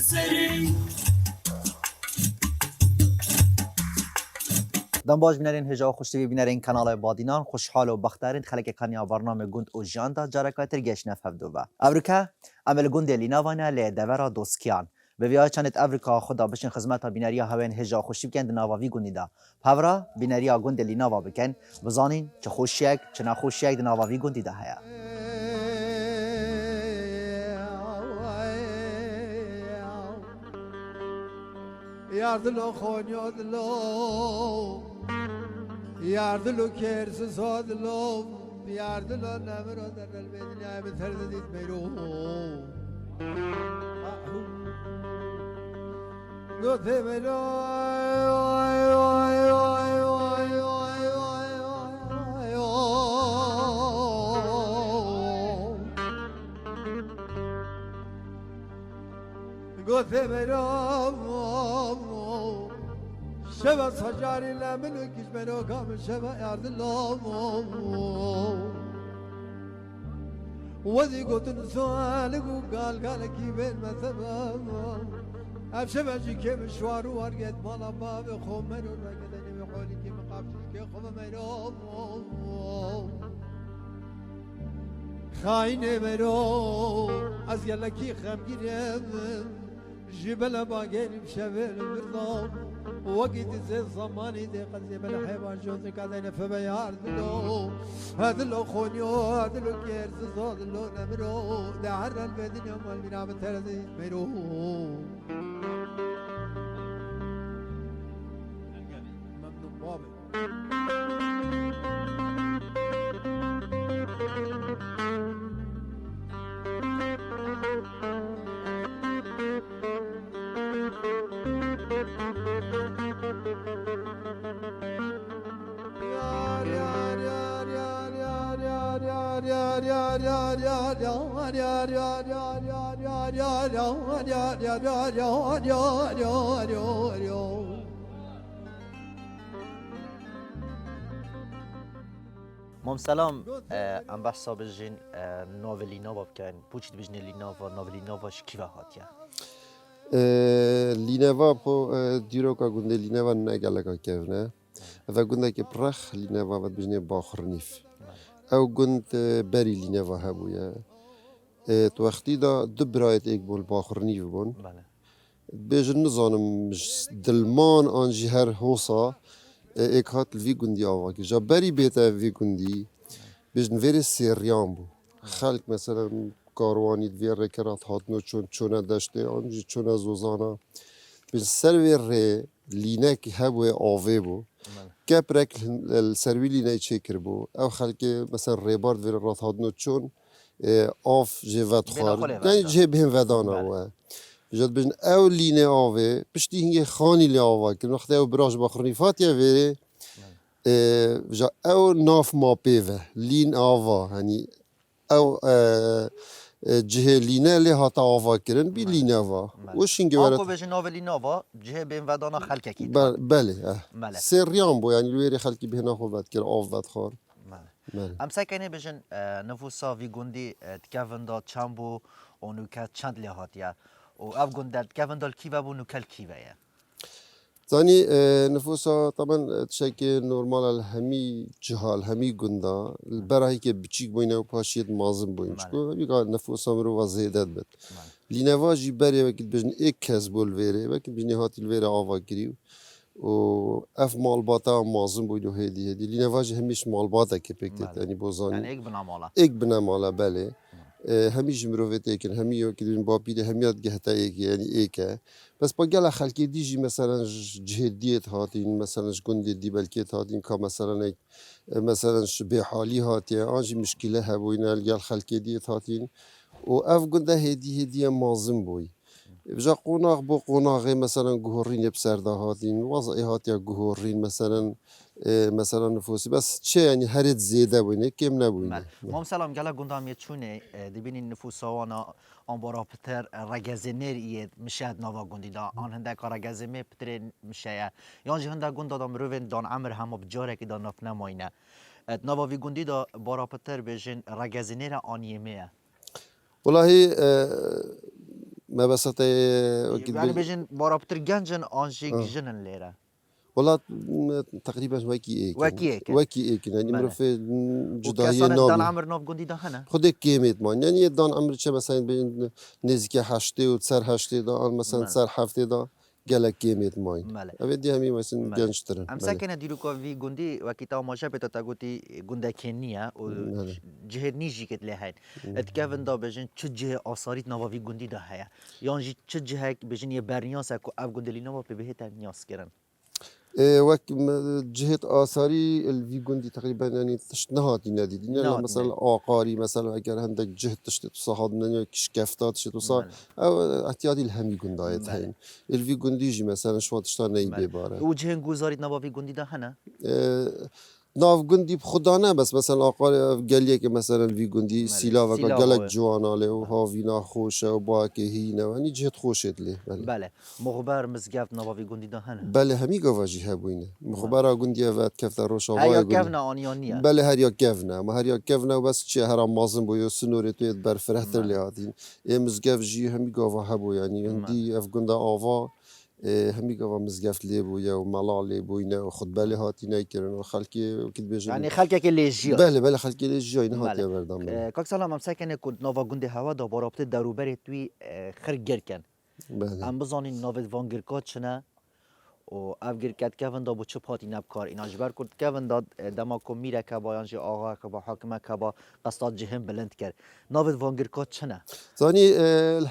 دم باش بینرین هجا خوشی بینرین کانال بادینان خوشحال و بخترین خلک کنیا برنامه گند و جاندا جرکاتر گشنه فبدوبه افریقا عمل گند لیناوانه ل دورا دوسکیان به ویای چند افریقا خدا بشین خدمت بینریا هاون هجا خوشی بکند ناواوی گندیدا پاورا بینریا گند لیناوا بکن بزانین چه خوشیک چه ناخوشیک ناواوی گندیدا هيا Yardelo khonyodlo Yardelo kersizodlo Yardelo namro darel bednya beterdit mero Gote mero Gote mero شبا سجاری لمنو کش منو کام شبا یارد لامو وزی گوتن سوال گو گال گال کی بین مثلا اب شبا جی که مشوارو ورگت مالا باب خوم منو نگدنی بخولی که مقابلی که خوم منو خاینه منو از یلکی خمگیرم جبل باقيلم شبل برضام وقت زي زماني دي قد جبل حيوان جوزي كذا فما يعرضلو هذا لو خونيو هذا لو كيرز زود لو نمرو دعر البدن يوم المنام ترزي ميرو ممنون بابي مام سلام ام بحثا بجین ناولینا بکن پوچید بجنی لینا و ناولینا واش کیوا هاتیا لینوا پو دیروکا گنده لینوا نگالکا کرنه و گنده که پرخ لینوا ود بجنی باخرنیف او گند بری لینوا هبویا تو وقتی دا دبرایت ایک بول باخرنیف بون بجن نزانم دلمان آنجی هر حوصا ایک هات الوی گندی آوا که جا بری بیتا وی گندی بجن ویری سیریان بو خلق مثلا کاروانی دوی رکرات هاتنو چونه داشته آنجی چونه زوزانا بجن سر وی لینه که هبوی آوه بو کپ رک السروی لینه چکر بو او خلق مثلا ریبارد وی رات هاتنو چون آف جوات خار یعنی جه بهم ودانا بو جد بجن او لینه آوه پشتی هنگه خانی لی آوه که وقتی او براش باخرنی فاتیه ویره جا او ناف ما پیوه لین آوه یعنی او جه لینه لی هاتا آوه کرن بی لینه آوه وشینگه ورد آنکو بجن ناولینا و جه بین ودانا خلک کی بله سریان بو یعنی لویری خلکی بهنا خوبت کر آف ود خار ام سکنه بجن نفوسا وی گندی تکوندا چامبو اونو که چند لی هاتیا و اف گندل تکوندا کیوا بو نوکل کیوا یا ثاني نفوسها طبعا تشكي نورمال الهمي جهال همي قندا البراهي كي بتشيك بوينه وباشيت مازم بوين شكو بيقال نفوسها مرو وزيدات بت لينافاجي بري وقت بجن اك كاس بول فيري وقت بجن هات الفيري آوا كريو و اف مال باتا مازم بوينو هدي لينافاجي هميش مال باتا كي بكتت يعني بوزاني يعني اك بنا مالا بله هميش مروفيت ايكن همي وقت بجن بابيدي هميات جهتا ايك يعني ايكا بس بقى خلقي ديجي مثلا جهديت هاتين مثلا جندي دي بلكيت هاتين كمثلا مثلا بحالي هاتي انجي مشكله هبوين الجال خلقي ديت هاتين واف جنده هدي مازم بوي بجا قناغ بو قناغي مثلا جهورين بسرده هاتين وضعي هاتيا جهورين مثلا نفوسي بس چه يعني هرد زياده بوينه كم نبوينه مام سلام گلا گندام چونه دبین نفوس وانا آن بارا پتر رگزنر ایت مشهد نوا گندی دا آن هنده کار رگزمه پتر مشه یانجی هنده گندا دا مروین دان عمر همه بجاره که دا نف نماینه نوا وی گندی دا بارا پتر بجن رگزنر آنیمه والله ما بسات وكيد يعني بيجن بارابتر جنجن آنجي آه. جنن ليرة والله تقريبا وكي وكي إيكن. وكي ايكن يعني بله. مرفي جداهية وكسانة دان نابي عمر نوف قندي ده هنا خودك كيميت مان يعني دان عمر چه مثلا بين نزيكي هشتي و سر هشتي دا مثلا بله. سر هفته دا گلک کیمیت ماین بله. اوه دی همی مثلا بله. گنجترن ام بله ساكنة ديروكو في جندي وكيتا ماشا بتا تاغوتي جندا كينيا و بله. جهه نيجي كت لهاين اتكافن دا بجن چه جهه آثاريت نوا في جندي دا هيا يانجي چه جهه بجن يه برنياس اكو اف جندلي نوا به بهتا نياس كرن وك جهة آثاری الوی گندی تقریبا يعني تشت نهاتی ندید يعني نهات مثلا ندید. آقاری مثلا اگر هندك جهة تشت تصاحب ننیا کش کفتات تشت تصاحب بله. او احتیاطی الهمی گندایت بله. هين الوی گندی جی مثلا شما تشتا نی بله. بباره و جهه گوزاريت نوا في جندي دا هنا ناف گندی خدا نه بس مثلا آقار گلیه که مثلا الوی گندی بله. سیلا وکا سیلا گلک هاوه. جواناله و بله. هاوینا خوشه و با که هینه و هنی جهت خوشت لی بله بله مخبر مزگفت نوا في جندي دا هنا بله همی گواجی هبوینه مخبره گندی وقت کفته روش هيا آوای گلی كافنا آنيانية بله هر یا گفنه ما هر یا گفنه و بس چه هر مازن بویو سنوری توی بر فرهتر بله. لیاتین مزگف جی همی گوا هبو یعنی هندی اف گنده آوا همی گوا مزگف لی بویا و ملال لی بوینه و خود بله هاتی نیکرن و خلکی کد بیشن يعني خلقك اللي جيا بله بله خلکی لی جای نه هاتی بله بردم بله کاک سلام ام ساکنه کد نوا گنده هوا دا بارابطه دروبر توی خر گرکن بله ام بزانین ناوید وانگرکات چنه و اف گرکت کهون دا بو چه پاتی نبکار اینا جبر کرد کهون دا دما کو میره که با یانجی آقا که با حاکمه که با قصاد جهم بلند کرد ناوید وانگرکات چنه زانی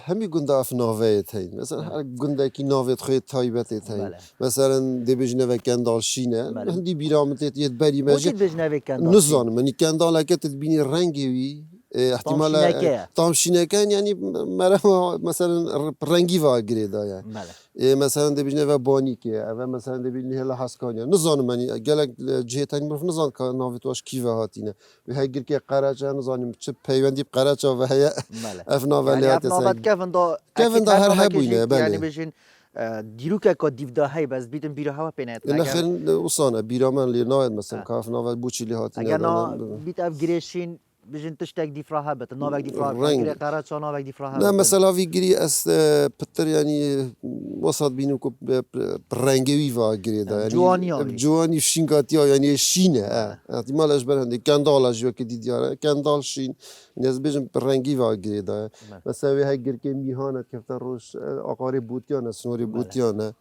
همی گنده اف ناویت هین مثلا هر گنده کی ناویت خیلی تایبت هین بله مثلا دی بجنه و کندال شینه بله هندی بیرامت یه بری بو مجه چید بجنوی کندال شین نزان منی کندال اگه تبینی رنگی وی تام احتمال شینکه تام شینه کن یعنی مرا مثلا رنگی واگری دایا بله مثلا دی بجنه و بانی که و مثلا دی بجنه هلا حسکانیا نزان منی گلک جهتانی مرف نزان که ناویت واش کی و هاتینه و هیگر که قراچه نزانیم چه پیوندی قراچه و هیا بله افنا يعني ولیات اف نوبت سگ كيفن دا كيفن اكيد دا هر هر نوبت هبوينه كيجي يعني بله بيجين ديروكا كو ديف دا هاي بس بيتن بيرو هوا بينات اگر نخن وصانا بیرامن لی ناید مثلا اه کاف ناود بوچی لی هاتی اگر نا ندانن بيت اف جريشين بيجين تشتاك ديف راها بت نوبك ديف راها رنگ اگر قرات شو نوبك ديف راها نه بتن مثلا وی گری از پتر یعنی وسط بینو کو رنگی وی وا گری دا یعنی جوانياوي جوانی شینگاتی ها یعنی شینه بله احتمال اش برنده کندال اش که دیدیاره کندال شین یعنی از بیشم رنگی وا گری دا بله مثلا وی هگر که میهانه که روش آقاری بوتیانه سنوری بله بوتیانه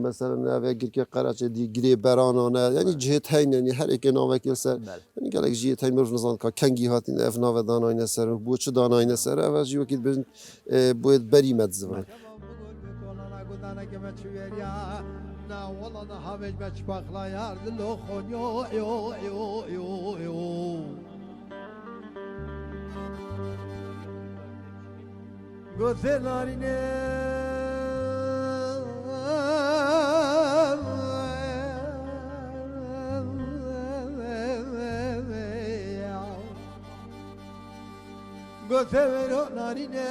مثلا اوه اگر که قرچه دی گری برانانه یعنی بله جهت هین یعنی هر یک ناوکیل سر بله یعنی گلک جهت هین مرف نزان که کنگی هاتین اف ناو داناین سر و بوچه داناین نعم سر اوه جیو که بین باید بری متزوان بله Tamam bugün bir kolana gudana kime çiver ya. Na ola da hawej beç bakla yardı lohon yo yo yo yo yo. Göte narine Göte vero narine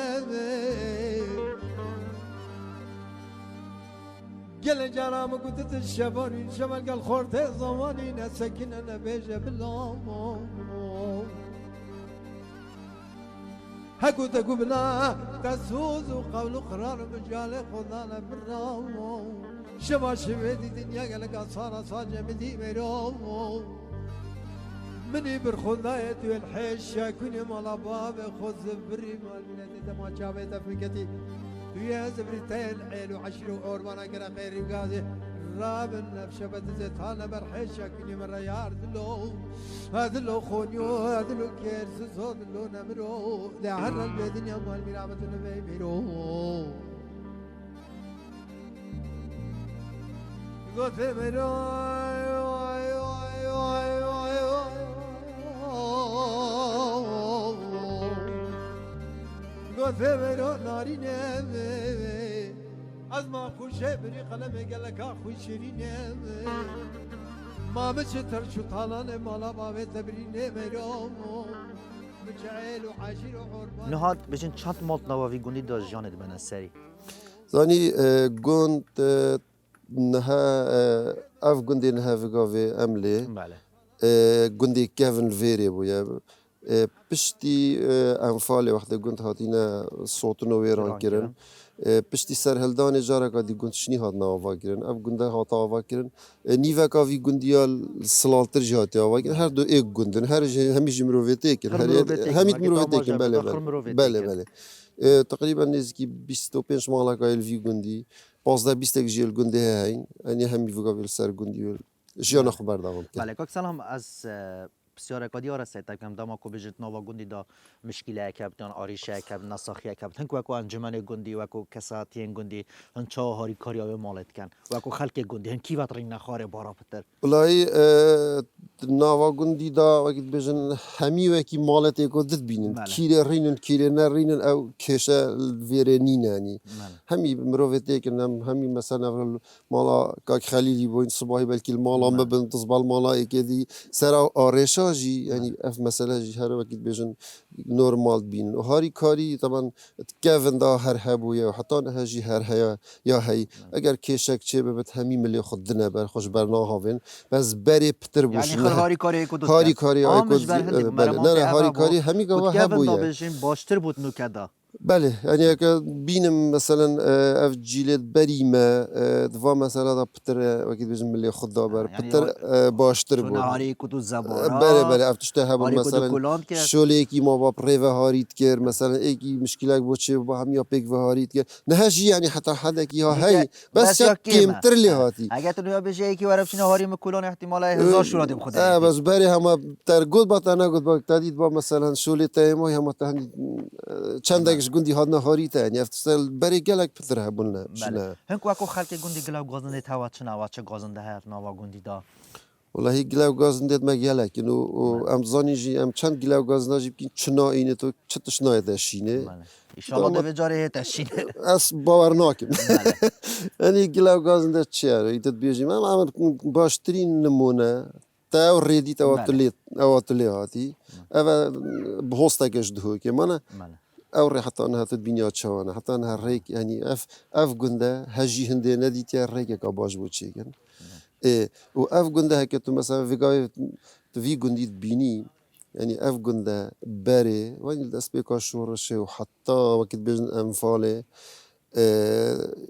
Gel caramı kututu şevanin şeval gel khorte zamani ne sekine ne beje billah هكو تكو بلا تسوز وقول قرار مجال خذانا بالراو شبا شبيدي دنيا قالك صار صاجة مدي ميرو مني برخذايت والحيش كوني مالا باب خذ بري مال بلادي دما جابت افريكتي يا زبرتين عيل وعشر وعربانا كرا خير وقاضي راب النفس شبت زيتانا برحيشة كوني مرة ياردلو هذا لو خونيو هذا لو كيرس صوت لو نمرو ده هر البدنيا مال مرامة نبي ميرو قلت ميرو قلت ميرو ناري نبي از ما خوشه بری قلم گلک خوش شیرینه ما بچتر شو طالان مالا بابت تبرینه میرم بچعیل و عشیر و عربان نهاد بيجين چند مالت نوا في جندي دا جانت بنا سري زانی گند نها اف گندی نها وگاوی املی بله گندی کهون ویری بویا پشتی انفال وقتی گند هاتینا صوتن و ویران کردن پشتی سرهلدان جارا کدی گندشنی هات ناوا کردن اف گنده هات آوا کردن نیوه کاوی گندیال سلالتر جهاتی آوا کردن هر دو ایک گندن هر همیشه مروفیتی کن همین مروفیتی کن بله بله تقریبا نزدیکی 25 مالا که الوی گندی 15-20 جیل گنده هاین یعنی همی وقابل سر گندی جیان خبر دارم که بله کاک سلام از بسیار کادی آرسته تکم دام کو بجت نوا گندی دا مشکل کبتان آریشه کب نساخی کب هنگ وکو انجمن گندی وکو کساتین گندی هن چه هاری کاریابه مالت کن وکو خلق گندی هن کی وترین نخاره بارا پتر والله نوا گندی دا وقت بجن همی وکی مالت اکو دت بینن کیره رینن کیره نرینن او کشه ویرنین یعنی همی مروفتی کنم همی مثلا مالا کاک خلیلی بوین صباحی بلکه المالا مبن تصبال مالا اکدی سر آرشا جی یعنی اف مثلا جی هر وقت بجن نورمال بینن و هاری کاری طبعا تکفن دا هر هبویا و حتی نه جی هر هیا یا هی اگر کشک چه ببت همی ملی خود دنه بر خوش برناهاون بس بری پتر بوش یعنی هاری کاری کدوم هاری کاری آمش بر هندی نه هاری کاری همی گواه هبویا بشین باشتر بود نکدا بله یعنی اگه بینم مثلا اف جیلت بریمه دوا مثلا دا پتر وقت بجم ملی خود دابر پتر باشتر بود هاری کدو زبارا بله افتشته هبون مثلا شوله کی ما با پریو هاریت کر مثلا ایکی مشکلات بوچه با هم یا پیک و هاریت کر نه جی یعنی حتی حدا کی ها هی بس یا کم تر لهاتی اگه تو نیا بشه یکی ورفشین هاری مکولان احتمال 1000 شورا دیم خود بس بری هم تر گود با تنها گود با تدید با مثلا شوله تایمو هم تهنی چند گندی هادنا هاریته یعنی افتسال بری گلک پتر هبون نه هنگ وکو خلک گندی گلاب گازنده تا چه نوا چه گازنده هست نوا گندی دا والله گلاو گازنده ما گلک اینو ام زانی جی ام چند گلاو گازنده جی بکن چنا اینه تو چتش نایده شینه ایشالله دو بجاره تشینه اس باور ناکم یعنی گلاو گازنده چیه ایتت بیجیم اما باشترین نمونه تا ریدی تا واتلی هاتی اما بهوسته کش دهو که منه او حتى انها تبني شوانا حتى انها الريك يعني اف جنده هجي هندي نديتي الريك كاباج بوتشيكن واف جنده هكتو مثلا في قاي في جندي بيني يعني اف جنده باري وين الاسبيكا شورشي وحتى وقت بجن انفالي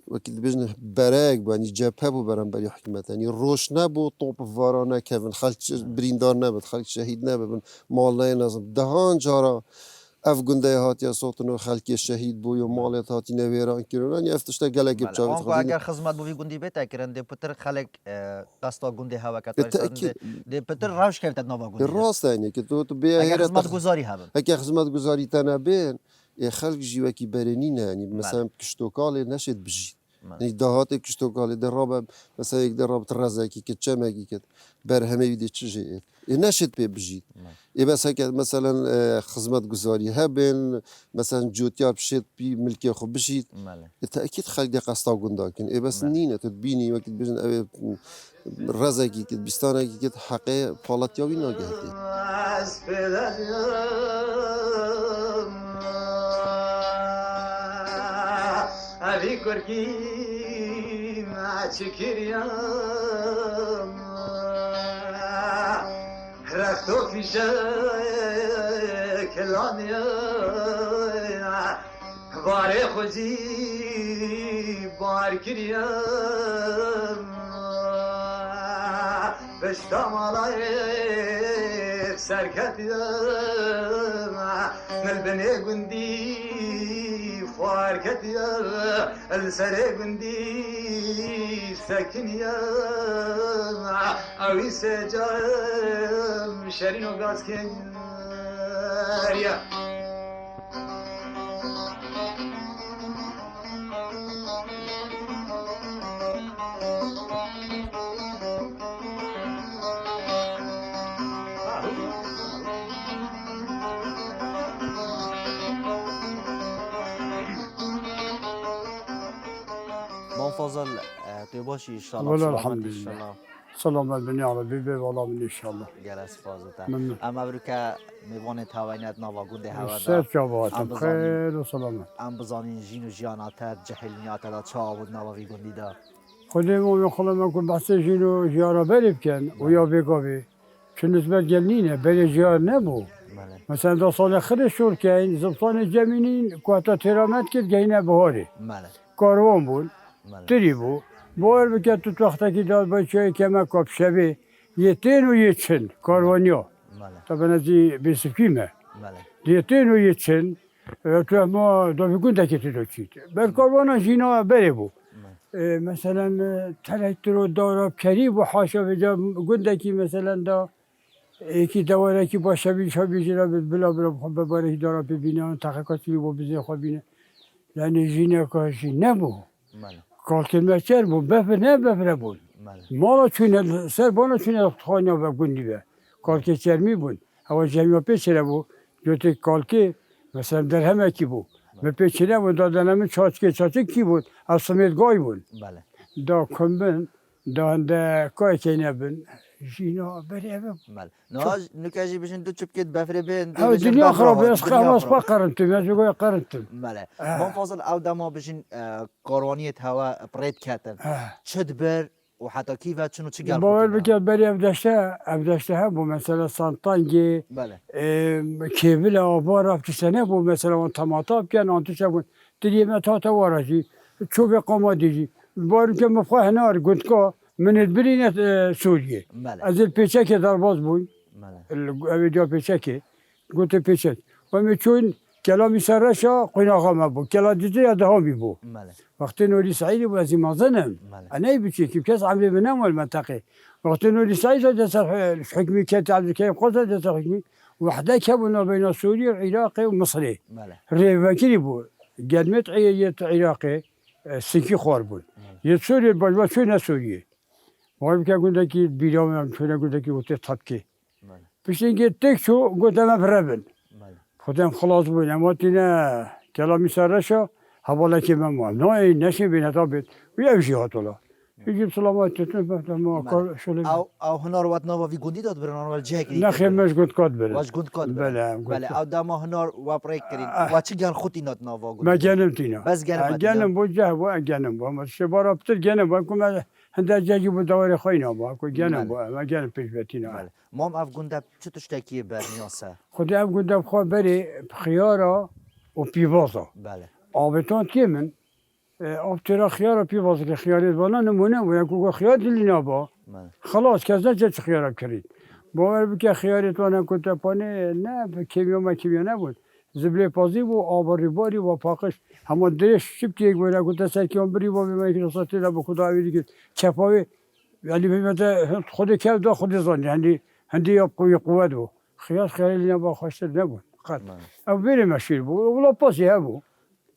وقت بجن براك يعني جابها بو برام بري حكمت يعني روش نبو طوب فارانا كيفن خلق بريندار نبت خلق شهيد نبت مالين لازم دهان جارا اف گنده هاتی صوتن و خلکی شهید بو و مالت هاتی نویران کردن یا افتشته گله گب چاوی آنکو اگر خدمت بوی گندی بهتر کردن ده پتر خلق قصدا گنده هوا کتاری ده پتر روش کردن نوا گندی راست اینه که تو بیا اگر خدمت گذاری هم اگر خدمت گذاری تنبین خلق جیوه کی برنی نه یعنی مثلا کشتوکاله نشد بجید یعنی دهات کشتوکاله در راب مثلا یک در رابط رزاکی که چمگی که بر همه ویدی چجید نشد پی بجید بس هيك مثلا خدمات گذاری هبن مثلا جوتيار بشيت بي ملكي خو بشيت التاكيد خلق قصتا گنداكن بس نينه تبيني وقت بجن رزاكي كد بستانكي كد حقي بالاتياوي ناگهتي ابي كركي ما تشكريا رفتو في شكلانيا باري خوزي باركريا بشتا مالاي سركتيا من بني قندي فاركتيا السري قندي سكنيا اوي سجام شرين وغاز كنيا فضل تباشي ان شاء الله والله الحمد لله سلامت بني على بيبي والله من ان شاء الله جلس فازتا اما بروكا میوانت هواینات نوا گنده هوا سر جواباتم خير وسلامت ام بزانین جین و جیانات جهلیات دا چاود نوا وی گندی دا خودمون میخوام من بحث جین و جیارا بریم کن و یا بگاوی چون نسبت گلنینه بری جیار نبو بله مثلا دو سال خیر شور که این زبطان جمینین کوتا ترامت کرد گینه بهاری بله کاروان بود بله تری بود باور بکرد تو وقتی که داد با چای که ما کاب شبه یه تین و یه چن کاروانیا بله تا به نزدی بیسکیمه بله یه تین و یه چن تو ما دو گونده که تو چید بر کاروانا جینا بره بود مثلا تلکتر و داراب کری و حاشا بجا گونده که مثلا دا یکی دواره که با شبیه جرا بلا خب بباره داراب ببینه اون تحقیقاتی با بزنه خب بینه یعنی جینا کاشی نبود بله کالکل مچر بود بفر نه بفر بود بله مالا چونه سر بالا چونه خانه و گوندی به کالکل چرمی بود اما جمعی پیچره بود دوتی کالکل مثلا در همه کی بود به پیچره بود دادن همه چاچه کی بود از سمیت گای بود بله دا کمبن دا هنده کای که نبن جینا بری اوه بله ناج نکاجی بشین تو چپ کت بفره بین دنیا خراب است خلاص با قرنتم از بگوی قرنتم بله ما فاصل او دما بشین کاروانیت هوا پرید کتن چد بر و حتی کیف چنو چی گل باور بکرد بری افداشته ها بود مثلا سانتانگی بله کیبل آبا رفت سنه بود مثلا اون تماتاب کن آن توش بود دیگه تا وارجی چوب قمادی بارم که مفخه نار گندکا من برینت سوریه بله از الپیچه که در باز بود بله اویدیا پیچه که گوت پیچه و می چون کلامی سرشا قناغا ما بود کلا دیده یاده ها می بود بله وقتی نوری سعیدی بود از این مازنم بله. انا بچی که کس عملی بنام المنطقه وقتی نوری سعید جلسه حکمی که عبد الكريم قصه جلسه حکمی وحده كبنا بين سوريا والعراق ومصري بله ريفاكري بو قدمت عيت عراقي سنكي خور بو يت سوريا بجوا شو سوريا ما بك قلت لك بيرام شو قلت لك قلت تطكي بله بس إنك تكشو قلت أنا بربن بله خدام خلاص بو أما تنا كلامي سرشا حوالا كي ما نوعي نشي بين طابت ويمشي هاتولا يجيب سلامات تتنفع ما كار شو او هنار وات نوا وی گوندی داد برن اول جهکی نخي مش قلت كاتبر واش گوند کاد بله بله او دما هنار و پریک کرین و چی گل خودی نات نوا گوند ما جانم تينا بس جانم جانم بوجه و جانم بو ما شبارة بتر جانم بو كم هندا جاجي بدور خوينا بو كو جانم بو ما جانم پیش بتينا بله مام اف گونده چه تشتکی بر نیاسه خدي اب قد بخوا بري خيارة وبيبازا بله آبتان كي من آبترا خيارة بيبازا كخيارة بالا نمونه ويكو خيار اللي نابا بله خلاص كذا جت خيارة كريت باور بك خيارة وانا كنت باني نه كيميا ما كيميا نبود زبله بازی و آباری باری و پاکش همون درش شبتی یک بوده کت سر کیام بری و به من رسالتی را به خدا ویدی که چپاوی یعنی به من خود کل دا خود زانی هندی یا قوت و خیالی نبا خواسته نبود قط او بری مشیر بود ولا پاسی ها بود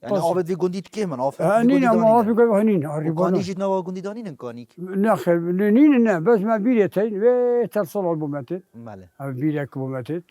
یعنی آبد وی گوندید که من آف هنین اما آفی که هنین آری کانی بالا جید نوا گوندی دانین کانیک نه خیر نین نه بس ما بیره تین و ترسال بومتید بله او بیره که بومتید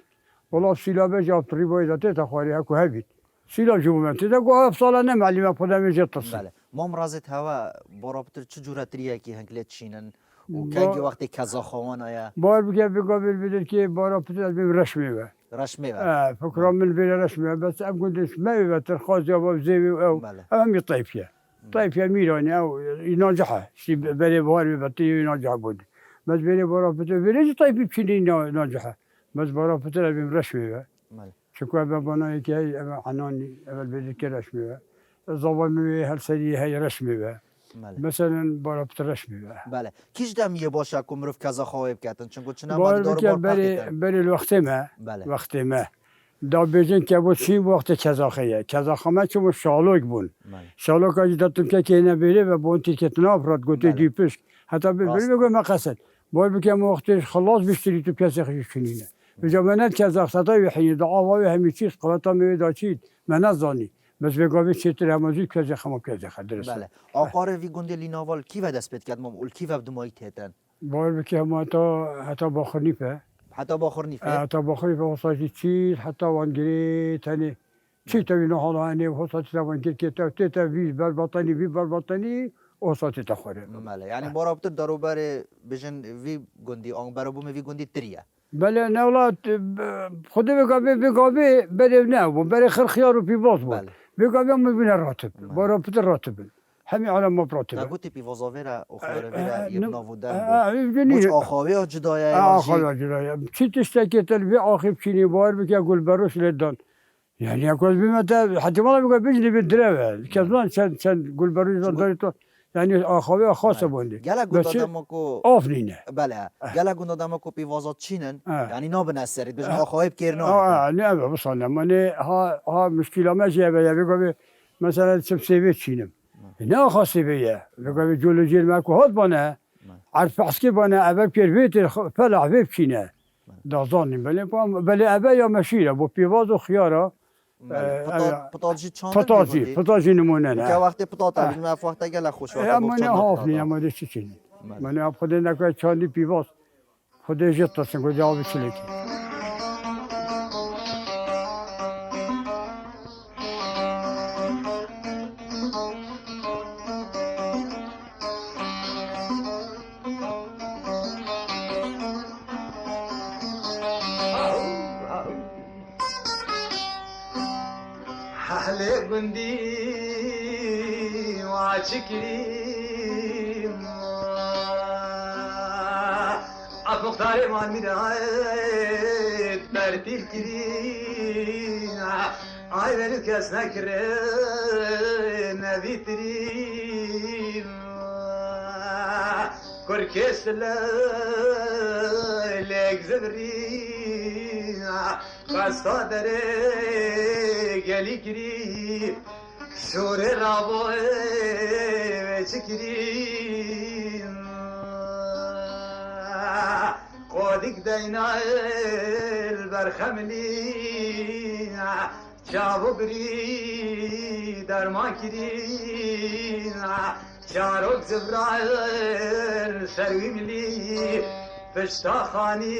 والله سیلابه جاب تریبای داده تا خواری ها که هبید سیلاب جو بومتید اگه افصاله نه معلومه خودم میشه تصل بله مام رازت هوا برابطر چه جورت ریه کی هنگلت چینن و که وقتی کذا خوان آیا بار بگه بگابل بدر که بارا پتر بیم رشمه و رشمه و فکرام من بین رشمه بس اب گندش ما و ترخاز یا با زیوی او بله. هم طیفیه طیفیه میرانی او ناجحه شی بری بار بطی ناجحه بود بس بری بارا پتر بری طیفی بچینی ناجحه بس بارا پتر بیم رشمه و بله شكوى بابانا يكي عناني اول بدك رسمي زوال مي هل سري هي رسمي بله مثلا برابط رسمي بله کیش دم یه باشه که مروف کذا خواهی بکتن چون چنان بار باید بكي دار بار بري پاکتن بري الوقت ما بله وقت ما دا بيجن كابو شي وقت كذا خيه كذا خما شو شالوك بون بله شالوك اجي دتم كي هنا بيري وبونتي كتنا افراد قلت بله. دي بيش حتى راست. بيقول بيقول ما قصد بار بكي وقت خلاص بيشتري تو كاسه خشينينه بجامعات كذا خطاي وحين دعاوا وهم چیز قلتا می داشید من نزانی بس بگاوی چطور همازی کجا خما کجا خدرس بله آقار وی گنده لیناوال کی و دست بید کرد مام اول کی و بدمایی تهتن بار بکی هم حتی باخر نیفه حتی باخر نیفه حتی باخر نیفه واسه چیز حتی وانگری تنی چی تا وی نحالا هنی واسه تا وانگری که تا وی بر بطنی واسه تا خوره بله یعنی برابطر دارو بر بجن وی گندی آن برابو وی گندی تریه بله نه ولاد خود بگاوی بره نه و بره خیر خیار و پیباز بود بله بگاوی هم میبینه راتب بله. بارا پتر راتب همین عالم ما براتبه نگوتی پیوازا ویره و خیاره ویره یه ناودن بنی بوچ آخاوی جدایه آخر جلوی چی تشتکی تلوی آخر چینی بار بکه گل بروش لدن یعنی اگر بیمت حتی ما میگه بجنی بدره کزمان چند گل بروش داری تو یعنی آخاوی خاصه بوندی گله گوند آدم کو آفرینه بله گله گوند آدم کو پیوازا چینن آه. یعنی نابن اثرید بجن آخاوی بکرنا نه بس نه من ها مشکل ما جیه بگه مثلا سب سیوی چینم نه خاصی بیه بگه جولوژی ما کو هات بانه عرف اسکی بانه اول پیرویت فلا عفیف چینه دازانیم بله اول یا مشیره با پیواز و خیاره پتاجی چاندن پتاجی نمونه که نه وقتی پتاتا بین ما وقتا گله خوش وقتا من هافنی اما ده چی چینی من اب خود نکوی چاندی پیواز خود جت تاسن کو جواب چلیکی حلي قندي وعشكري أفختاري ما المدايت برتيل كريم عاي بلوك أسنكر نبي تريم كوركيس لك زبرين قصة دري قالي كري سور رابو وشكري قودك دينا البرخملي شابو بري درما كري شاروك زبرال سروي ملي فشتاخاني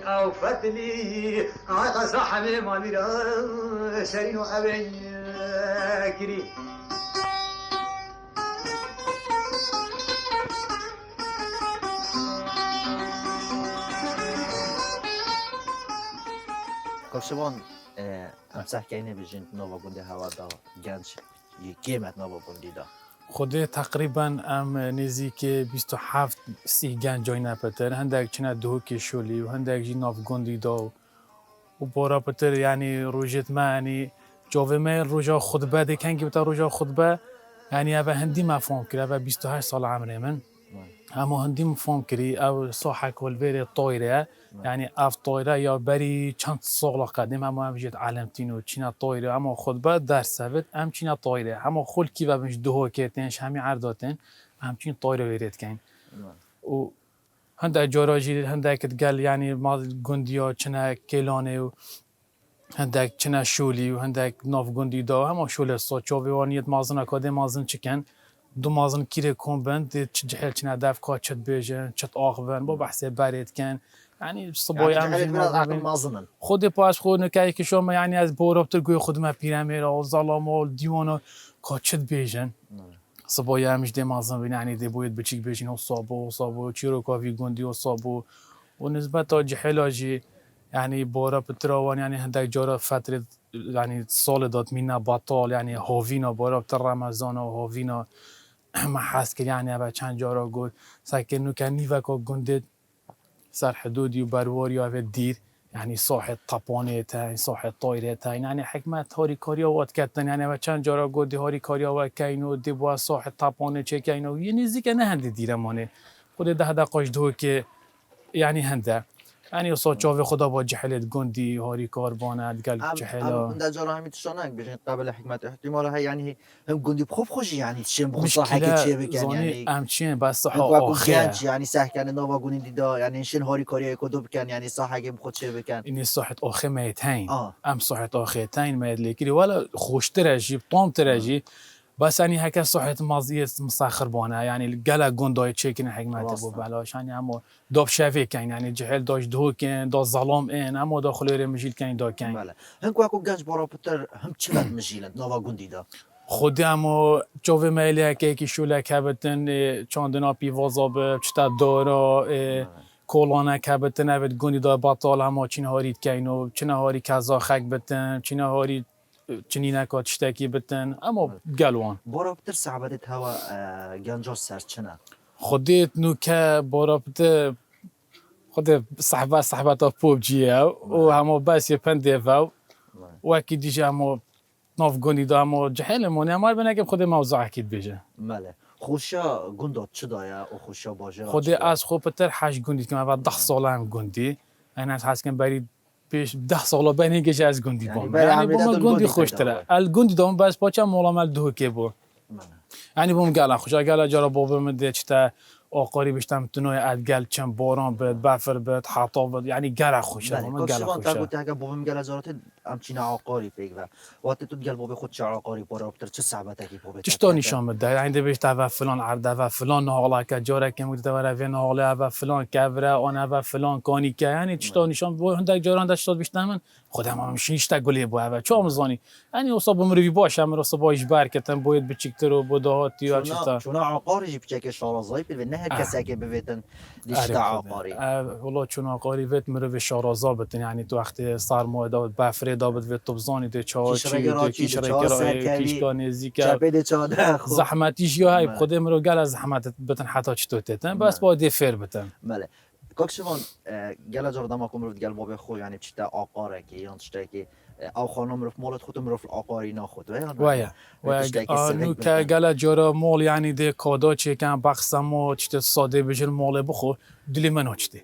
او فتلي عاقا صاحبي ما ميرا شرين وابي كري کفشبان امسح کینه بجن نوا گنده هوا دا گنج یکیمت نوا گندی دا خود تقریبا ام نزدیک 27 30 گنجای نپتر هندک چنه دو که شولی و هندک جی ناف گندی دا و بارا پتر یعنی روجت ما یعنی جاوه ما روجا خطبه ده کنگی بتا روجا خطبه یعنی اوه هندی مفهوم کری اوه 28 سال عمره من اما هندی مفهوم کری او صاحه کلویر طایره یعنی اف طایره یا بری چند سال قدیم اما هم جد علمتین و چینا طایره اما خطبه در سبت هم چینا طایره اما خلکی و بنش دوها کتنش همی عرداتن هم چین طایره ویرید کن و هنده جاراجی هنده کت گل یعنی ما گندیا چنه کلانه و هنده چنه شولی و هنده ناف گندی دا همه شوله سا چاوی وانیت مازن اکاده مازن چکن دو مازن کیره کن بند جهل چنه دف که چت بیجن چت آخوان با بحثه برید کن یعنی صبای هم مازنن خود پاش خود نکایی که شما یعنی از بورابتر گوی خود ما پیرامیر و ظلام و دیوانو که چت بیجن صبای همش ده مازن بین یعنی ده باید بچیک بیجن و صابو چیرو کافی گندی و صابو و نسبت تا جهلاجی يعني بورا بتراوان يعني هندك جارا فترة يعني سال داد منا بطال يعني هاوینا بورا بتر رمضان و هاوینا ما حس کرد يعني ابا چند جارا گفت ساکن نو کنی و که گنده سر حدودی و برواری و دیر يعني صاحب طپانه تا صاحب طایره تا يعني حکمت هاری کاریا وات کردن يعني ابا چند جارا گفت هاری کاریا و کینو دی با صاحب طپانه چه کینو یه نزدیک نه هندی دیرمانه خود ده دقایق دو که يعني هنده يعني صوتشوفي خدا با جحلت گندی هاری کار باند قال جحلا در جارا همین تشانک بجن قبل حکمت احتمال های یعنی هم گندی بخوب خوشی یعنی تشم بخصا حکي چه بکن یعنی امچین بس صح آخر یعنی سحکن نوا گندی دا یعنی شن هاری کاری کدو بکن یعنی صح خود چه بکن اینی صحت آخر میتین ام صحت آخر تین میاد لیکری ولا خوش ترجی طعم ترجی بس يعني هكا صحة مازية مساخر بونا يعني الجلا جنداي تشيكن حكمته بو بلاش يعني اما داب شافي كان يعني جهل داش دو كان دا ظلام ان اما داخل غير مجيل كان دا كان بله هنكو اكو گنج بارا پتر هم چقدر مجيلن نوا گندی دا خودی اما جوه میلی که شولک هبتن چاندنا پیوازا به چتا دارا کولانه که بتن اوید گندی دا بطال اما چین هارید کینو چین هاری کذا خک بتن چین هاری چنینه که تشتکی بتن اما گلوان بارا بتر صعبت هوا گنجار سرچنه خودت نو که بارا بتر خود صحبت پوبجیه و همه بس یه پنده و وکی دیجه همه ناف گندی دا همه جهل مونه همه بنگم خود موضوع اکید بیجه ماله خوشا گندات چه دایا و خوشا باجه خود از خوب بتر 8 گندی که من بعد 10 ساله هم گندی این از هست که برای پیش 10 ساله بینی که از گندی بام یعنی بام گندی خوش تره الگندی دام بس پاچه مولامل دو که بو یعنی بام گله خوشا گله جارا بابا مده چتا آقاری بشتم تنوی ادگل چند باران بد بفر بد حتا بد یعنی گله خوشه بام گله خوشه تا گفت اگه بابام گله زارت همچین عقاری پیگ و وقتی تو گل باب خود چه عقاری بارا بتر چه صعبت کی باب چطور نشان بده یعنی بهش تا فلان عرضه و فلان حالا که جاره که مود تا و حالا و فلان کبره آن و فلان کانی که یعنی چطور نشان بو هندک جاران داشت بیشتر من خودم هم شیشتا گلی بو و چه مزانی یعنی اصلا بمروی باشه امر اصلا باش برکتن باید بچیکتر و بداهاتی و چطور چون عقاری جی بچه که شارازای به نه کسی که بویتن دیشتا عقاری والله چون عقاری وقت مروی شارازا بتن یعنی تو وقت سرمایه داد بفره داد و تو بزانی ده چاچی کیشکا نزدیک زحمتیش یا هی خود مرو گل از زحمت بتن حتی چطور تتن بس با دفر بتن بله کاکشوان گل جار دما کوم رو گل باب خو یعنی چتا عقاره که یان چتا که او خانم رو مالت خودم رو عقاری ناخود و نو که گل جار مال یعنی ده کادا چه کن بخصم و چتا ساده بجل مال بخو دلی من هچتی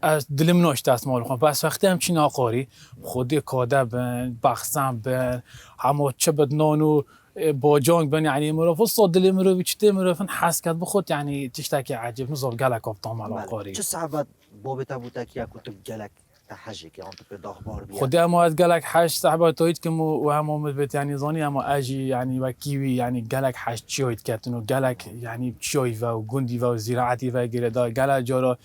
از دلی من هچتی از مال خون بس وقتی همچین عقاری خودی کادا بن بخصم بن همه چه بدنانو با جانگ بن یعنی مرافق صد دلی مرو بیچته مرافن حس کرد بخود یعنی تشتکی عجیب نزار گلک افتام على عقاری چه صعبت بابتا بوده که کتب گلک تحجی که آن تو به داغبار بیاد خودی اما از گلک حش صعبت توید که و هم بیت یعنی زانی اما اجی یعنی و کیوی یعنی گلک حش چیوید کتنو گلک یعنی چای و گندی و زراعتی و گیره دا گلک جارا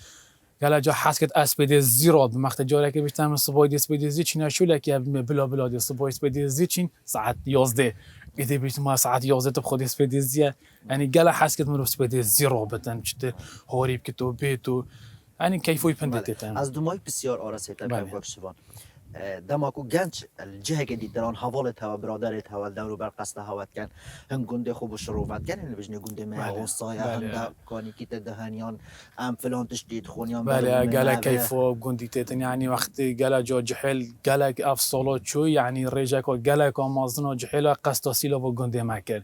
گله جا حس کرد اسپیده زیراد به مقطع جاره که بیشتر صبح اسپیده زی چین شوله که بلا بلا صبح اسپیده زی چین ساعت 11 ایده بیشتر ما ساعت 11 تو خود اسپیده زیه یعنی گله حس کرد من اسپیده زیراد بتن چته هاریب که تو بیتو یعنی کیفوی پندتن از دمای بسیار آراسته تا بکشوان دماکو گنج الجهه که دیدران حوالت هوا برادرت هوا دورو بر قصد هوات کن هن گنده خوب و شروفت کن این بجنه گنده مه غصای هنده کانی که دهانیان ام فلان تشدید خونیان بله گله کیفو گندی تیتن یعنی وقتی گله جا جحل گله افصالات چو یعنی ریجه که گله که مازنا جحل قصد سیلا و گنده مکر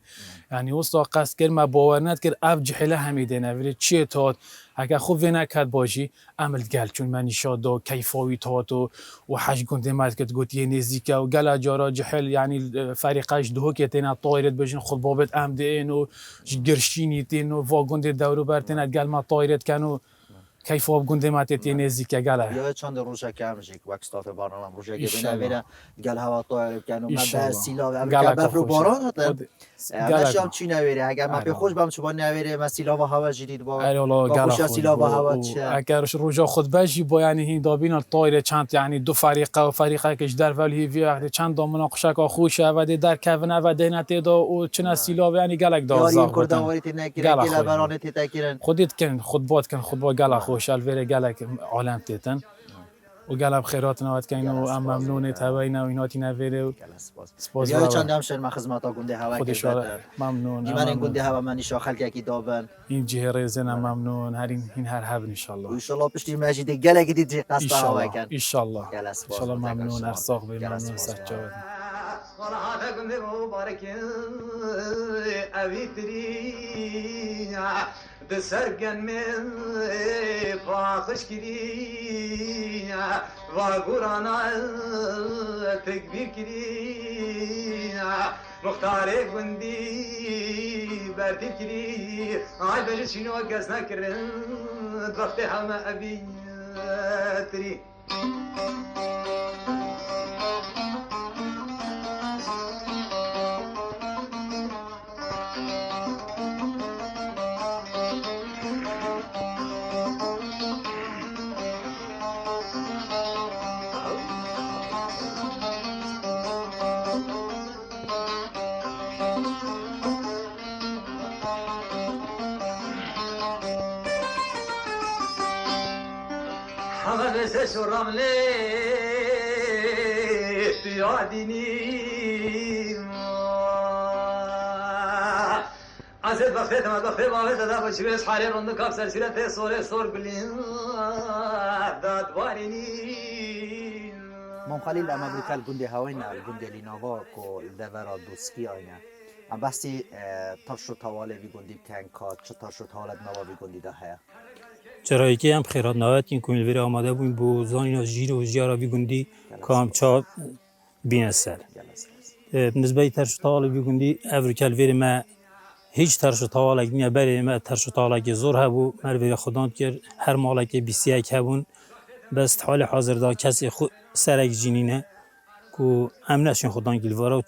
یعنی وستا قصد کرد ما باور ند کرد اف جحل همیده نویره چیه تاد اگر خوب نکرد باشی عمل گل چون من شاد و کیفاوی تاتو و حج گنده مات که گویی نزدیکه و گل جارا جحل یعنی فریقش دو که تینا طایرت بجن خود بابت امده اینو گرشینی تینو واگنده دورو برتن گل ما طایرت کنو کیفاو گنده مات تین نزدیکه گله یا چند روزه کم میشه وقت استاد برنامه روزه که بنویره گل هوا طایرت کنو ما سیلا و بفرو باران هات ماشام چی نویره اگر ما به خوش بام شما نویره ما سیلا و هوا جدید با خوش سیلا و هوا اگر روزا خود بجی با یعنی هین دابین طایر چند یعنی دو فریقه و فریقه کش در ولی وقتی چند دو مناقشه که خوش و در کونه و دینت دا و چنا سیلا و یعنی گلک داز یاری کردن وارد نگیره گل برانه تکیرن خودت کن خود باد کن خود با گل خوش الویر گلک عالم تیتن و گلب خیرات نواد که اینو ام ممنونه توی نو ایناتی نویره سپاس یا چند هم شرم خدمات گنده هوا خودش ممنون من این گنده هوا من شاخل کی دابن این جهه رزن ممنون این هر هب ان شاء الله ان شاء الله پشتی مجید گله کی دی قصد هوا کن ان شاء الله ممنون ارساق به ممنون سجاد صراحة كنت مبارك أبيتري بسرقن من فاخش كري وقرانا تكبير كري مختاري كندي بردي كري عاي بجد شنو قصنا كرن ضغطي حما أبي تري شو الرملة يا ديني حسيت بخيت ما بخيت ما بيت هذا بشوي حالي رند كاب سلسلة صور بلين داد باريني مام خلیل ام ابریکال گنده هواینا گنده لیناوا کو دورا دوسکی آینه ام بحثی ترشو تواله بی گندی کنکا چه ترشو تواله نوا بی گندی ده هیا چرایی که هم خیرات نهایت این کمیل ویره آماده بودیم با زانینا جیر و جیارا بی گندی کام چا بین سر بالنسبه ترشو تواله بی گندی ابریکال ویره ما هیچ ترشو تواله نیا بری ما ترشو تواله که زور هبو مر ویره خودان کرد هر ماله که 21 هبون بس حال حاضر دا کسی خود سرک جینینه کو هم نشین خودان گیلوارا و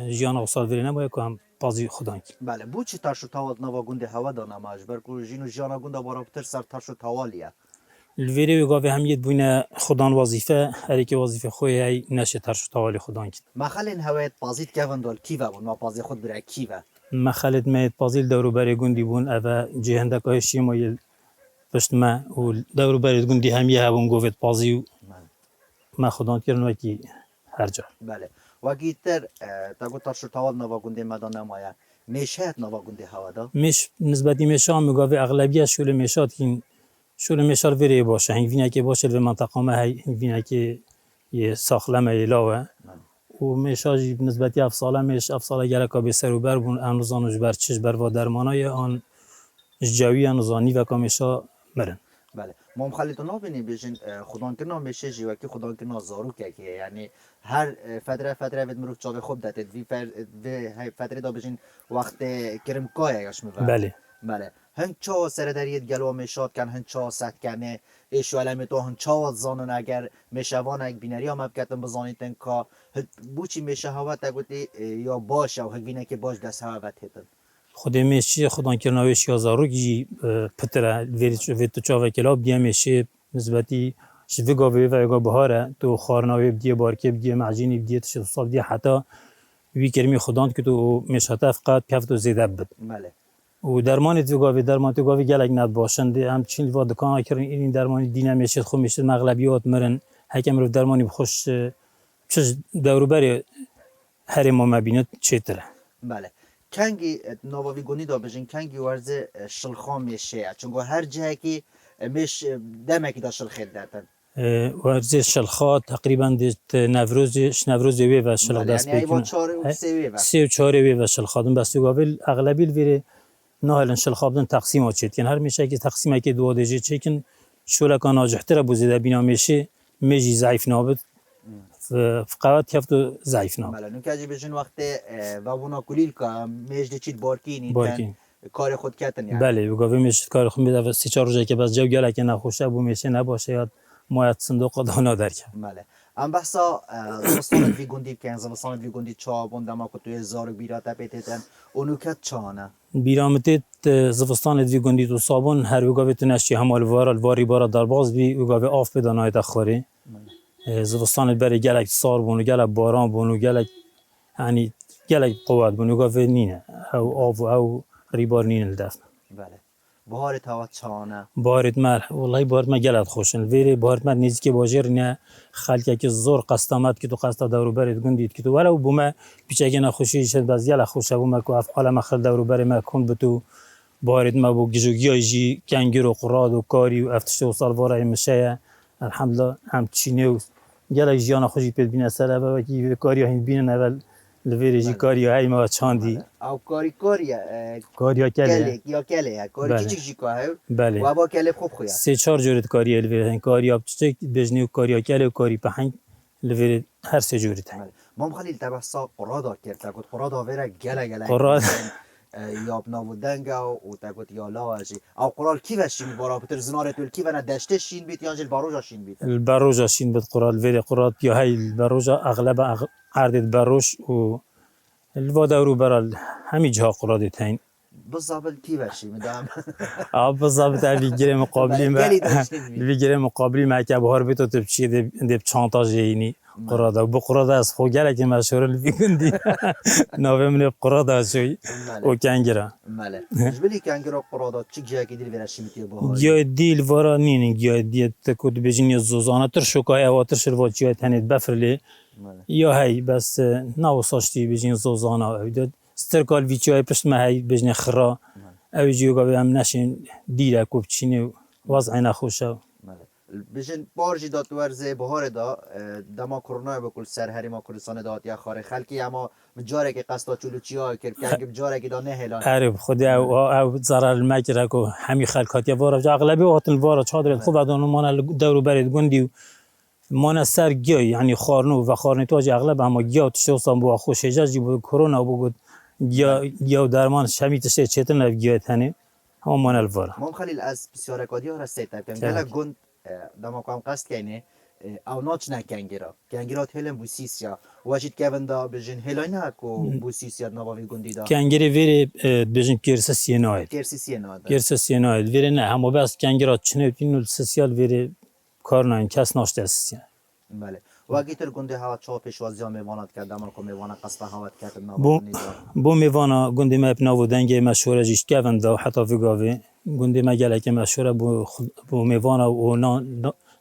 جیان اقصال ویره نباید که هم بازی خودان کی بله بو چی ترشو تواله نوا گنده هوا دانه ماجبر کو جینو جانا گنده بارا بتر سر ترشو توالیه الویره و گاوی همیت بونه خودان وظیفه هر کی وظیفه خوی ای نشه ترشو توالی خودان کی مخلین هوایت بازیت کهوندال کیوه بون ما بازی خود برای کیوه مخالد میت بازیل دورو بری گندی بون اوه جهنده که شیمایل پشت ما و دورو بری گندی همیه هبون گوفت بازی و ما خودان کردن و کی هر جا بله و گیتر تا گو ترشو تواله نوا گنده مدانه مایه میشه نوا گنده هوا دا مش نسبتی میشا میگه اغلبیت شول میشات این شول میشار ویره باشه هنگوینه که باشه به منطقه ما هنگوینه که یه ساخلمه ایلاوه و میشاجی نسبتی افساله میش افساله گره که به سر و بر بون انوزانوش بر چش بر و درمانای آن جوی انوزانی و که میشا مرن بله ما مخلیتو نبینی بیشین خودان کرنا میشه جیوه که خودان کرنا زارو که یعنی هر فتره وید مروف چاوه خوب داتید وی فتره دا بیشین وقت کرم کایه یاش میبرد بله بله هنگ چا سردریت گلو میشاد کن هنگ چا ست کنه ایشو علمی تو هنگ چا زانون اگر میشوان اگ بینری هم بکتن بزانیتن که بوچی میشه هوا تا گوتی یا باشه و هنگ بینه که باش دست هوا تیتن خود میشه خودان کرناویش یا زارو گی پتره ویت تو چاوه کلاب دیه میشه نسبتی شوی گاوی و گا بهاره تو خارناوی بدیه بارکه بدیه معجینی بدیه تشت صاف دیه حتی وی کرمی خودان که تو میشاته فقط کفت و زیده بد بله و درمان تو گاوی گلک ند باشنده هم چین و دکان کردن این درمانی دینه میشه خو میشه مغلبیات مرن حکم رو درمانی خوش چه دورو بری هر ما مبینه چطوره بله کنگی نواوی گونی دا بجین کنگی ورزه شلخام میشه چونگو هر جایی که میش دمکی دا شلخید داتن ورزش شلخات تقریبا دیت نوروز وی و شلخ دست یعنی ایوان بکن چاره و سوی و 3 و 4 وی و شلخاتن بس گاویل اغلبی ویره نهالن شلخابدن تقسیم آچید یعنی هر میشه که تقسیم که دو دیجی چکن شولا کان آجحتر بوزیده بینا میشه میجی ضعیف نابد فقط کفت ضعیف نابد بله نکاجی بجین وقت و اونا کلیل که میجد چید بارکینی بارکین. کار خود کتن یعنی بله گاوی میشه کار خود میده 3-4 روزه که بس جو گله که نخوشه بو میشه نباشه یاد مایت صندوق دانا در کرد بله ام بحثا زمستانت وی گندی کن زمستانت وی گندی چا بوندما که توی زارو بیراتا پیتیتن اونو کت چانه بیرامتت زفستان دی گندی تو صابون هر وگاوی تنشی همال واری بارا در باز بی وگاوی آف بدانای تخوری زفستان بری گلک سار بونو گلک باران بونو گلک یعنی گلک قوت بونو وگاوی نینه او آف او ریبار نینه الدفن بله بهار تاوت چانه بارت مر والله بارت ما گلت خوشن ویری بارت مر نزدیک باجر نه خلک که زور قستامت که تو قستا دورو برید گندید که تو ولو بوم پیچه نخوشی شد باز گل خوشه بوم کو افعال ما خل دورو بر ما کن بتو بارت ما بو گجوگی جی کنگرو قراد و کاری و افتش و سالواره میشه الحمدلله هم چینه گل جیان خوشی پید بین سر و کی کاری هند بین اول لویری جی کاری های ما چاندی او کاری کاری کله یا کله کاری چی چی که بله و با کله خوب خویا 3-4 جورت کاری الویر کاری اب چک بجنی و کاری کله و کاری پهنگ لویر هر 3 جورت مام خلیل تبسا قرادا کرد تا گفت قرادا وره گله قراد یا بنابودنگ و تا گفت یا لاجی او قرال کی وشین بارا بتر زنارت ول کی ونه دشته شین بیت یانجل باروجا شین بیت البروجا شین بد قرال ویر قراد یا هی البروجا اغلب عرض بروش و الوادارو برال همي جها قرادي تاين بالضبط کی وشی میدم بالضبط بيجري مقابلي مع بيجري مقابلي مع كبهار بيتو تبشي دي بشانتاجيني قراده بقراده از خو گله که مشهور الفيكندي ناوي من قراده شوي او كانجرا ماله جبلي كانجرا قراده چي جا کی دل ورشی میتی با جا ديل ورا نين جا دي تكود بيجني زوزانه تر شوكاي او تر شرواتيات هنيت بفرلي یا هی بس نو ساشتی بيجين زوزانه او استرکال ویچای پشت مهی بجنه خرا او جیوگا به هم نشین دیره کوب چینه وضع نخوشه بجن بارجی داد ورزه بهار دا دما کرونا بکل سر هریما کردستان داد یا خاره خلکی اما جاره که قصدا چلوچی ها کرد که جاره که دا نه هلان عرب خودی او ضرر مکره که همی خلکات یا وارا اغلبی وقتن وارا چادرت خوب ادون مانا دورو برید گندی و مانا سر گیای یعنی خارنو و خارنی تاج اغلب اما گیا تشوستان بو خوش اجازی بو کرونا بو گیا درمان شمی تشه چتن لب گیا تنه هم مانا الوارا مام خلیل از بسیار کادی ها رسید تکن گله گند دما کام قصد کنه او ناچ نه کنگرا هلم بو سیسیا واجد کوندا بجن هلاینه کو بو سیسیا نواوی گندی دا کنگره ویری بجن کرسه سیناید کرسی سیناد کرسه سیناید ویری نه همه بس کنگرا چنه بینو سوسیال ویری کار نه کس ناشته است بله واگیتر گنده هوا چا پیشوازی میوانات کرد دما کو میوانه قصد هوات کرد بو میوانا گنده ما بناو دنگ مشهور جیش کوندا حتی وگاوی گنده ما گله که مشهور بو میوانا و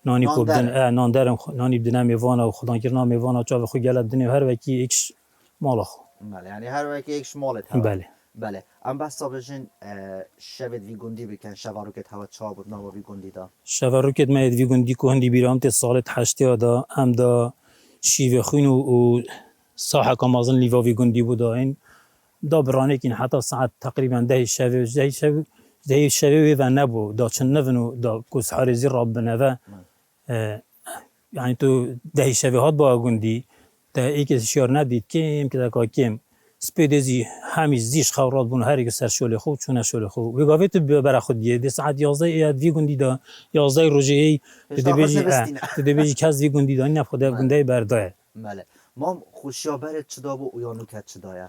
نانی کو بدن نان درم نانی بدن میوانا و خدا کرنا میوانا چا خو گله بدن هر وکی ایکش مالخ بله یعنی هر وکی ایکش مالت بله ام بس بجن شبت وی گندی بکن شواروکت هوا چا بود نوا وی گندی دا شواروکت ما وی گندی کو هندی بیرام ته سالت 80 دا ام دا شیوه خون و صاحب کامازن لیوا وی گندی بود این دا برانه کین حتی ساعت تقریبا 10 شبه و نبو دا چن نونو دا کوس حارزی رب نوا یعنی تو 10 شبه هات با گندی تا یک شیار ندید کیم که دا کیم سپیدزی همیش زیش خورات بون هر یک سر شوله خوب چونه شوله خوب و گاوی تو برای خود دی ساعت 11 ایاد وی گندی دا 11 روزی دی بیجی کس وی گندی دا نه خود گنده بردای بله مام خوشیابر چدا بو اویانو کت چدایا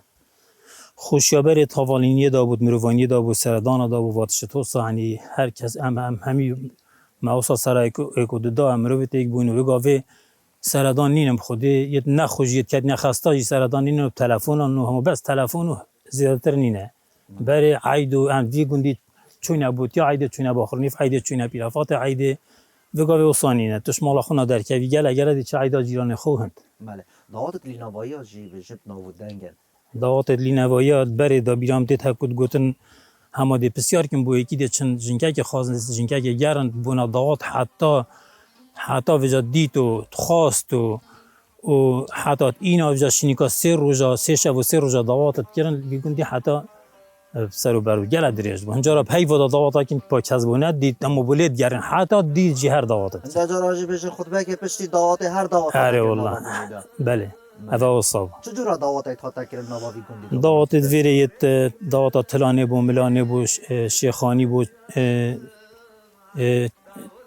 خوشیابر تاوالینی دا بود مروانی دا بود سردان دا بود واتش توسا یعنی هر کس همی موسا سرای کو دا امروت یک بونو و گاوی سردان نینم خودی یه نخوشیت کرد نخستایی سردان نینم تلفن نو هم بس تلفن زیادتر نینه برای عید و وی گندی چونه بود یا عید چونه باخرنیف عید چونه پیرافات عید وگاوی وصانینه توش مالا خونا در کوی گل اگر دی چه عیدا جیران خوهند بله دعوت لینوایی جی بجت نو دنگل دعوت لینوایی برای دا بیرام تی تکود گوتن همه دی بسیار کم بو یکی دی چند جنکه که خواستن جنکه که گرند بونا دعوت حتی وجا دیت و خواست و حتی اینا وجا شنیکا 3 روزا 3 شب و 3 روزا دعوتت کردن بیگوندی حتی سر و برو گله دریج بود هنجارا پی ودا دعوتا که پا کسبونه دید اما بولید گرن حتی دید جی هر دعوتت اینجا راجع بشه خطبه که پشتی دعوت هر دعوت اره والله بله هذا صعب چجورا دعوت تا تکرر نواوی گندی دعوت ویریت دعوت تلانه بو ملانه بو شیخانی بو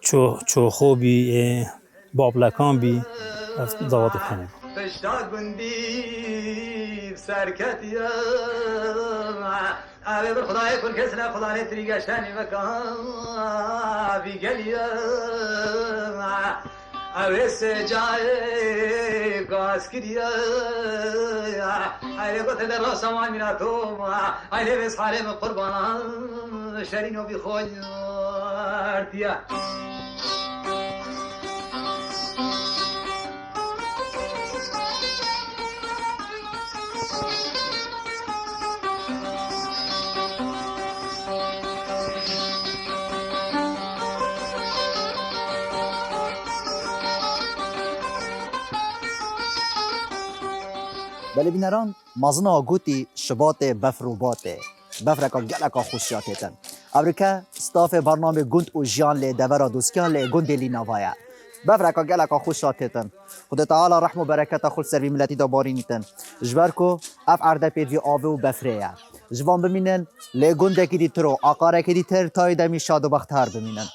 چو خوبی بابلکان بی دعوت خانه پشتا گندی سرکتی اوه بر خدای کن کسنا خدا نتری گشتنی مکان بی گلیا اوه سجای گاز کریا ایله گوته در راست سامان مینا تو ایله بس حالم قربان شرینو بی خود ارتیا بله بینران مازنا گوتی شبات بفروباته بفرکا گلکا خوشیاتتن امریکا ستاف برنامه گند و جیان لی دورا دوسکیان لی گند لی نوایا بفرکا گلکا خوشیاتتن خدا تعالی رحم و برکت خود سروی ملتی دا بارینیتن جبرکو اف عرده پیدوی آوه و بفریه جوان بمینن لی گنده که دی ترو آقاره که دی تر تای دمی شاد و بختار بمینن